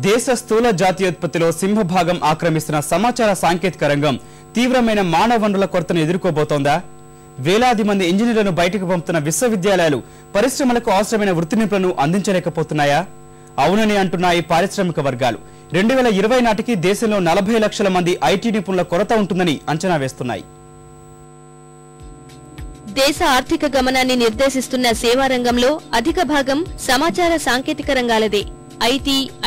దేశ స్థూల జాతీయోత్పత్తిలో సింహభాగం ఆక్రమిస్తున్న సమాచార సాంకేతిక రంగం తీవ్రమైన మానవ వనరుల కొరతను ఎదుర్కోబోతోందా? వేలాది మంది ఇంజనీర్లను బయటకు పంపుతున్న విశ్వవిద్యాలయాలు పరిశ్రమలకు అవసరమైన వృత్తి నిపుణులను అందించలేకపోతున్నాయా? అవునని అంటున్నాయి పారిశ్రామిక వర్గాలు. 2020 నాటికి దేశంలో 40 లక్షల మంది ఐటీ నిపుణుల కొరత ఉంటుందని అంచనా వేస్తున్నాయి. దేశ ఆర్థిక గమనాన్ని నిర్దేశిస్తున్న సేవా రంగంలో అధిక భాగం సమాచార సాంకేతిక రంగాలదే.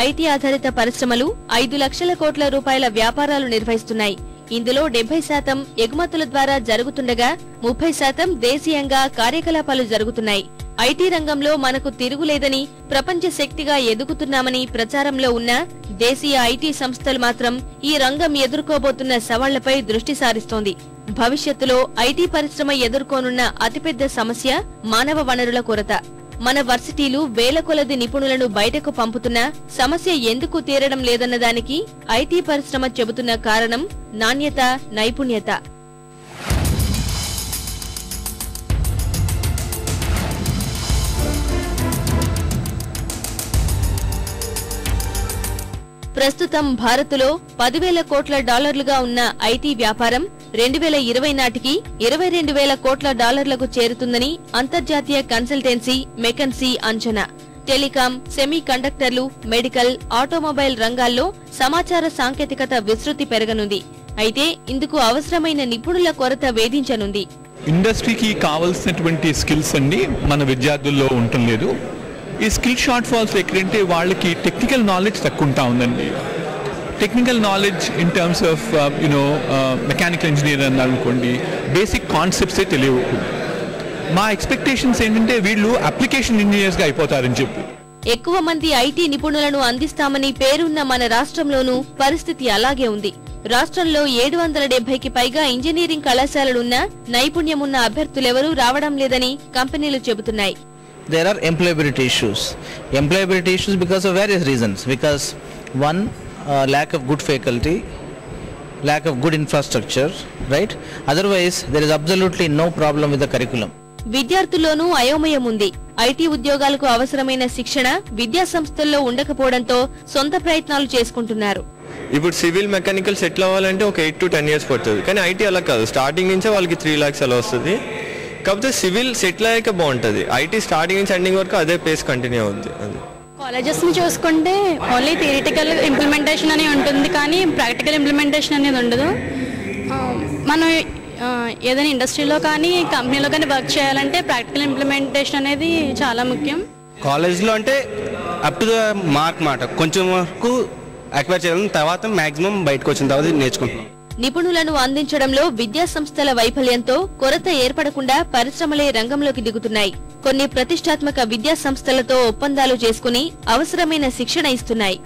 ఐటీ ఆధారిత పరిశ్రమలు 5 లక్షల కోట్ల రూపాయల వ్యాపారాలు నిర్వహిస్తున్నాయి. ఇందులో 70% ఎగుమతుల ద్వారా జరుగుతుండగా 30% దేశీయంగా కార్యకలాపాలు జరుగుతున్నాయి. ఐటీ రంగంలో మనకు తిరుగులేదని, ప్రపంచ శక్తిగా ఎదుగుతున్నామని ప్రచారంలో ఉన్న దేశీయ ఐటీ సంస్థలు మాత్రం ఈ రంగం ఎదుర్కోబోతున్న సవాళ్లపై దృష్టి సారిస్తోంది. భవిష్యత్తులో ఐటీ పరిశ్రమ ఎదుర్కోనున్న అతిపెద్ద సమస్య మానవ వనరుల కొరత. మన వర్సిటీలు వేల కొలది నిపుణులను బయటకు పంపుతున్నా సమస్య ఎందుకు తీరడం లేదన్న దానికి ఐటీ పరిశ్రమ చెబుతున్న కారణం నాణ్యత, నైపుణ్యత. ప్రస్తుతం భారత్లో 10,000 కోట్ల డాలర్లుగా ఉన్న ఐటీ వ్యాపారం 2020 నాటికి 22,000 కోట్ల డాలర్లకు చేరుతుందని అంతర్జాతీయ కన్సల్టెన్సీ మెకన్సీ అంచనా. టెలికాం, సెమీ కండక్టర్లు, మెడికల్, ఆటోమొబైల్ రంగాల్లో సమాచార సాంకేతికత విస్తృతి పెరగనుంది. అయితే ఇందుకు అవసరమైన నిపుణుల కొరత వేధించనుంది. ఇండస్ట్రీకి కావాల్సినటువంటి స్కిల్స్ అన్ని మన విద్యార్థుల్లో ఉండటం లేదు. ఈ స్కిల్ షార్ట్ ఫాల్స్ ఎక్కడంటే వాళ్ళకి టెక్నికల్ నాలెడ్జ్ తక్కువ ఉంటా ఉందండి. Technical knowledge in terms of mechanical engineer అని అనుకోండి, బేసిక్ కాన్సెప్ట్సే తెలియవు. మా ఎక్స్పెక్టేషన్స్ ఏంటంటే వీళ్ళు అప్లికేషన్ ఇంజనీర్స్గా అయిపోతారని చెప్పి. ఎక్కువ మంది ఐటీ నిపుణులను అందిస్తామని పేరున్న మన రాష్ట్రంలోనూ పరిస్థితి అలాగే ఉంది. రాష్ట్రంలో 770కి పైగా ఇంజనీరింగ్ కళాశాలలున్నా నైపుణ్యమున్న అభ్యర్థులెవరూ రావడం లేదని కంపెనీలు చెబుతున్నాయి. There are employability issues because of various reasons. Because one, lack of good faculty, lack of good infrastructure, right? Otherwise, there is absolutely no problem with the curriculum. విద్యార్థుల్లోనూ అయోమయం ఉంది. ఐటీ ఉద్యోగాలకు అవసరమైన శిక్షణ విద్యా సంస్థల్లో ఉండకపోవడంతో సొంత ప్రయత్నాలు చేసుకుంటున్నారు. ఇప్పుడు సివిల్ మెకానికల్ సెటిల్ అవ్వాలంటే ఒక 8 to 10 years పడుతుంది. కానీ ఐటీ అలా కాదు, స్టార్టింగ్ నుంచే వాళ్ళకి 3 lakhs అలా వస్తుంది. కాకపోతే సివిల్ సెటిల్ అయ్యాక బాగుంటుంది. ఐటీ స్టార్టింగ్ నుంచి ఎండింగ్ వరకు అదే పేస్ కంటిన్యూ అవుద్ది. కాలేజెస్ని చూసుకుంటే ఓన్లీ థియరిటికల్ ఇంప్లిమెంటేషన్ అని ఉంటుంది, కానీ ప్రాక్టికల్ ఇంప్లిమెంటేషన్ అనేది ఉండదు. మనం ఏదైనా ఇండస్ట్రీలో కానీ కంపెనీలో కానీ వర్క్ చేయాలంటే ప్రాక్టికల్ ఇంప్లిమెంటేషన్ అనేది చాలా ముఖ్యం. కాలేజ్లో అంటే అప్ టు ద మార్క్ మాట కొంచెం వరకు అక్వైర్ చేయడం, తర్వాత మ్యాక్సిమం బయటకు వచ్చిన తర్వాత నేర్చుకుంటున్నాం. నిపుణులను అందించడంలో విద్యా సంస్థల వైఫల్యంతో కొరత ఏర్పడకుండా పరిశ్రమలే రంగంలోకి దిగుతున్నాయి. కొన్ని ప్రతిష్టాత్మక విద్యా సంస్థలతో ఒప్పందాలు చేసుకుని అవసరమైన శిక్షణ ఇస్తున్నాయి.